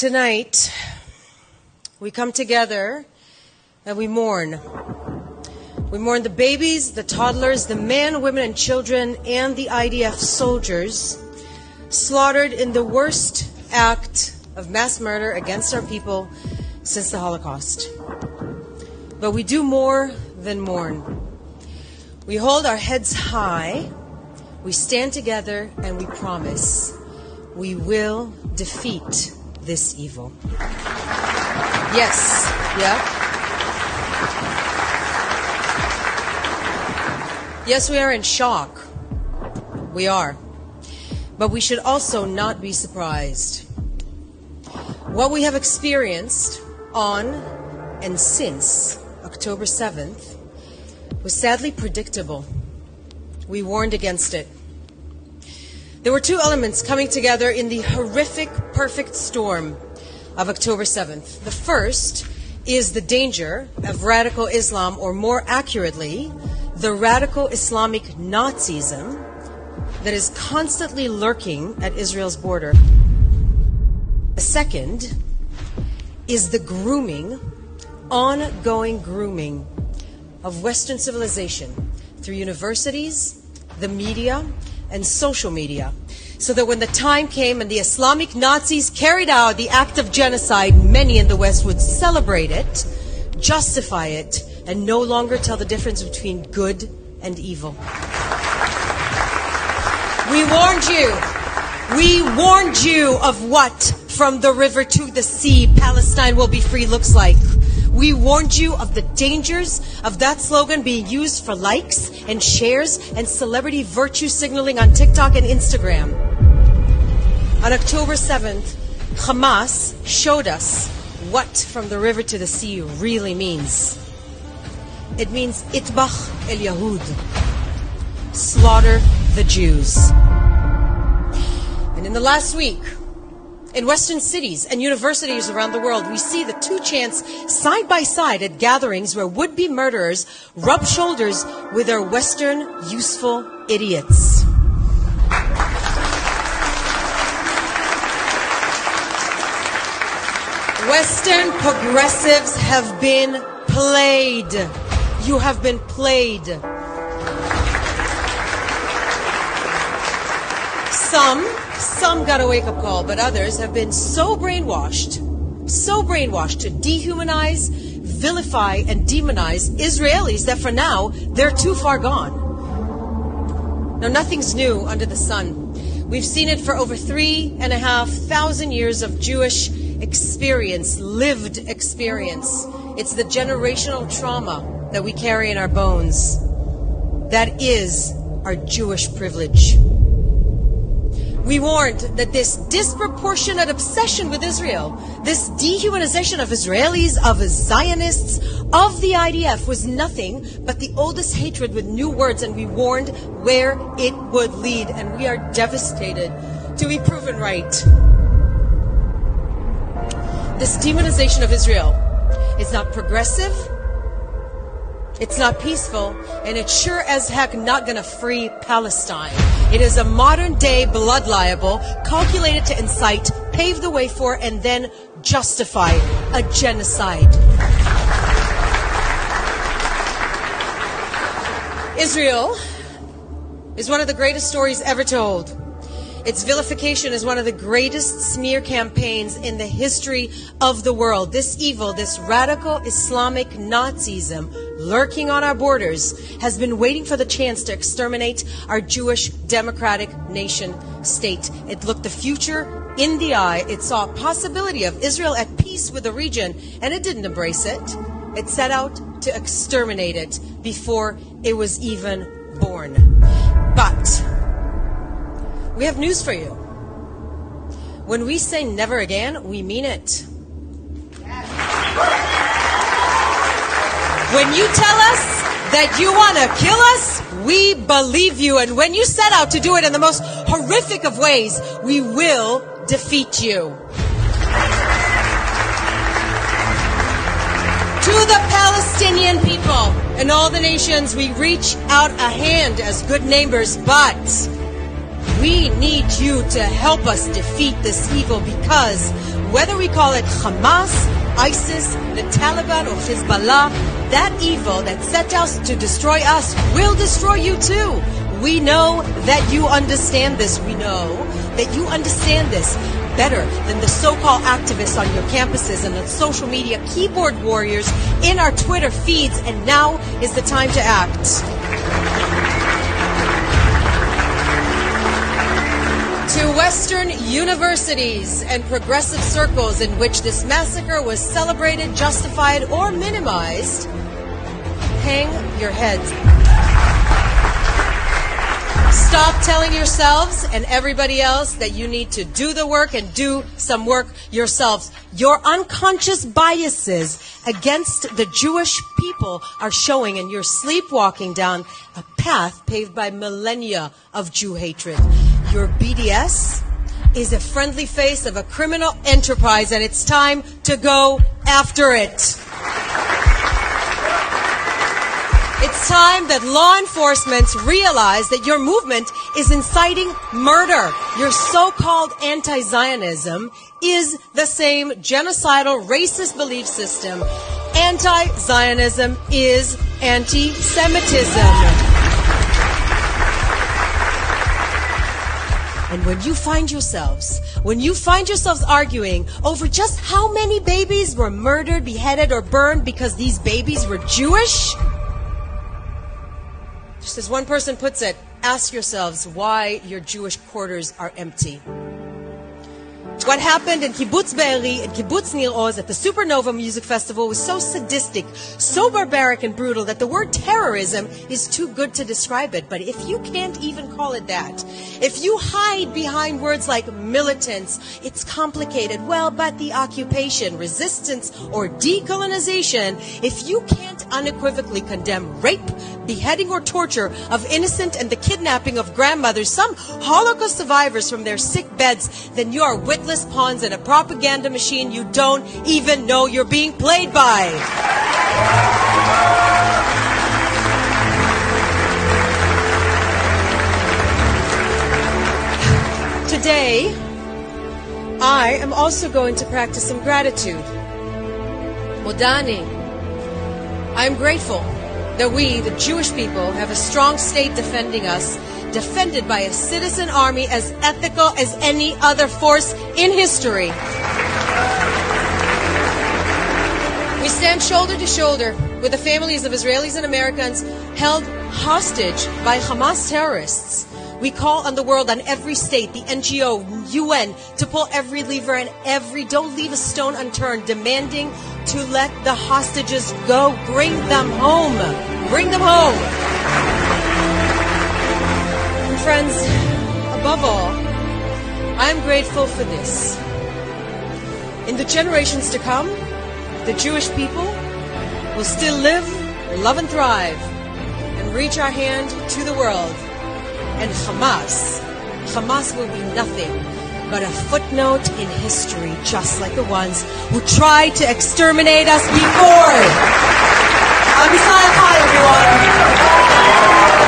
Tonight, we come together and we mourn. We mourn the babies, the toddlers, the men, women, and children, and the IDF soldiers slaughtered in the worst act of mass murder against our people since the Holocaust. But we do more than mourn. We hold our heads high, we stand together, and we promise we will defeat this evil. Yes, yeah. Yes, we are in shock. We are. But we should also not be surprised. What we have experienced on and since October 7th was sadly predictable. We warned against it. There were two elements coming together in the horrific, perfect storm of October 7th. The first is the danger of radical Islam, or more accurately, the radical Islamic Nazism that is constantly lurking at Israel's border. The second is the grooming, ongoing grooming of Western civilization through universities, the media, and social media, so that when the time came and the Islamic Nazis carried out the act of genocide, many in the West would celebrate it, justify it, and no longer tell the difference between good and evil. We warned you. We warned you of what from the river to the sea Palestine will be free looks like. We warned you of the dangers of that slogan being used for likes and shares and celebrity virtue signaling on TikTok and Instagram. On October 7th, Hamas showed us what from the river to the sea really means. It means itbach el Yahud, slaughter the Jews. And in the last week, in Western cities and universities around the world, we see the two chants side by side at gatherings where would-be murderers rub shoulders with their Western useful idiots. Western progressives have been played. You have been played. Some got a wake-up call, but others have been so brainwashed to dehumanize, vilify, and demonize Israelis that for now, they're too far gone. Now, nothing's new under the sun. We've seen it for over 3,500 years of Jewish experience, lived experience. It's the generational trauma that we carry in our bones. That is our Jewish privilege. We warned that this disproportionate obsession with Israel, this dehumanization of Israelis, of Zionists, of the IDF was nothing but the oldest hatred with new words, and we warned where it would lead, and we are devastated to be proven right. This demonization of Israel is not progressive, it's not peaceful, and it's sure as heck not going to free Palestine. It is a modern-day blood libel calculated to incite, pave the way for, and then justify a genocide. Israel is one of the greatest stories ever told. Its vilification is one of the greatest smear campaigns in the history of the world. This evil, this radical Islamic Nazism lurking on our borders has been waiting for the chance to exterminate our Jewish democratic nation state. It looked the future in the eye. It saw a possibility of Israel at peace with the region, and it didn't embrace it. It set out to exterminate it before it was even born. But we have news for you. When we say never again, we mean it. When you tell us that you want to kill us, we believe you. And when you set out to do it in the most horrific of ways, we will defeat you. To the Palestinian people and all the nations, we reach out a hand as good neighbors, but We need you to help us defeat this evil, because whether we call it Hamas, ISIS, the Taliban, or Hezbollah, that evil that set out to destroy us will destroy you too. We know that you understand this. We know that you understand this better than the so-called activists on your campuses and the social media keyboard warriors in our Twitter feeds, and now is the time to act. To Western universities and progressive circles in which this massacre was celebrated, justified, or minimized, hang your heads. Stop telling yourselves and everybody else that you need to do the work and do some work yourselves. Your unconscious biases against the Jewish people are showing, and you're sleepwalking down a path paved by millennia of Jew hatred. Your BDS is a friendly face of a criminal enterprise, and it's time to go after it. It's time that law enforcement realize that your movement is inciting murder. Your so-called anti-Zionism is the same genocidal, racist belief system. Anti-Zionism is anti-Semitism. And when you find yourselves arguing over just how many babies were murdered, beheaded, or burned because these babies were Jewish, just as one person puts it, ask yourselves why your Jewish quarters are empty. What happened in Kibbutz Be'eri and Kibbutz Nir Oz at the Supernova Music Festival was so sadistic, so barbaric and brutal that the word terrorism is too good to describe it. But if you can't even call it that, if you hide behind words like militants, it's complicated, well, but the occupation, resistance, or decolonization, if you can't unequivocally condemn rape, beheading, or torture of innocent and the kidnapping of grandmothers, some Holocaust survivors from their sick beds, then you are witless pawns in a propaganda machine you don't even know you're being played by. Today, I am also going to practice some gratitude. Modani. I am grateful that we, the Jewish people, have a strong state defending us, defended by a citizen army as ethical as any other force in history. We stand shoulder to shoulder with the families of Israelis and Americans held hostage by Hamas terrorists. We call on the world, on every state, the NGO, UN, to pull every lever and don't leave a stone unturned, demanding to let the hostages go. Bring them home. Bring them home. And friends, above all, I am grateful for this. In the generations to come, the Jewish people will still live, love, and thrive, and reach our hand to the world. And Hamas will be nothing but a footnote in history, just like the ones who tried to exterminate us before. Am Yisrael Chai, everyone.